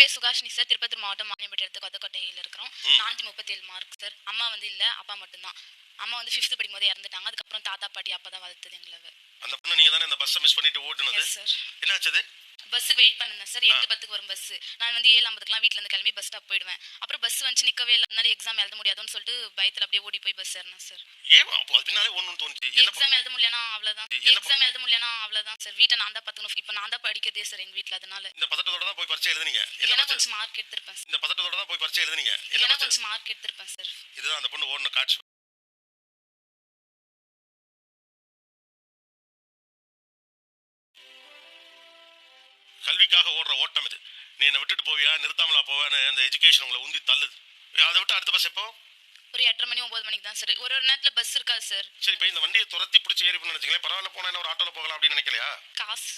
பேர் சுகாஷினி சார். திருப்பத்தூர் மாவட்டம் மானியம்பட்டி அடுத்த கொத்தக்கோட்டையில இருக்கிறோம். 437 மார்க் சார். அம்மா வந்து இல்ல, அப்பா மட்டும் தான். அம்மா வந்து 5th படிக்கும்போது இறந்துட்டாங்க. அதுக்கப்புறம் தாத்தா, பாட்டி அப்பா தான் வளர்த்தது எங்கள. அந்த பொண்ணு நீங்க தானே இந்த பஸ்ஸை மிஸ் பண்ணிட்டு ஓடுனது? Yes sir. என்னாச்சு அது? பஸ்ஸு வெயிட் பண்ணுனேன் சார். 8:10க்கு வரும் பஸ்ஸு. நான் வந்து 7:50க்குலாம் வீட்ல இருந்து கிளம்பி பஸ் ஸ்டாப் போயிடுவேன். அப்புறம் பஸ் வந்துச்சு நிக்கவே இல்ல. அதனால எக்ஸாம் எழுத முடியாதுன்னு சொல்லிட்டு பயத்துல அப்படியே ஓடி போய் பஸ் ஏறினேன் சார். ஏன் அப்போ அது பின்னாலே ஓடணும்னு தோணுச்சு? எக்ஸாம் எழுத முடியலனா அவ்வளவுதான். எக்ஸாம் எழுத முடியலனா அவ்வளவுதான் சார். வீட்டை நான் தான் பாத்துக்கணும். இப்போ நான் தான் படிக்கிறதே சார் எங்க வீட்ல. அதனால இந்த பதட்டத்தோட தான் போய் பரீட்சை எழுதுனீங்க? ஏன்னா கொஞ்சம் மார்க் எடுத்திருப்பேன் சார். இந்த பதட்டத்தோட தான் போய் பரீட்சை எழுதுனீங்க? ஏன்னா கொஞ்சம் மார்க் எடுத்திருப்பேன் சார். இதுதான் அந்த பொண்ணு ஓடின காட்சி. கல்விக்காக ஓடுற ஓட்டம் இது. நீ என்னை விட்டுட்டு போவியா, நிறுத்தாமலா போவேன்னு அந்த எஜுகேஷன் உங்களை உந்தி தள்ளுது. அதை விட்டு அடுத்த பஸ் எப்போ? ஒரு 8:30 மணி 9 மணிக்கு தான் சார். ஒரு ஒரு நேரத்துல பஸ் இருக்காது சார். சரி, இப்போ இந்த வண்டியை துரத்தி பிடிச்சி ஏறி நினைச்சீங்களே, பரவாயில்ல போனா என்ன ஒரு ஆட்டோல போகலாம் அப்படின்னு நினைக்கலையா? காசு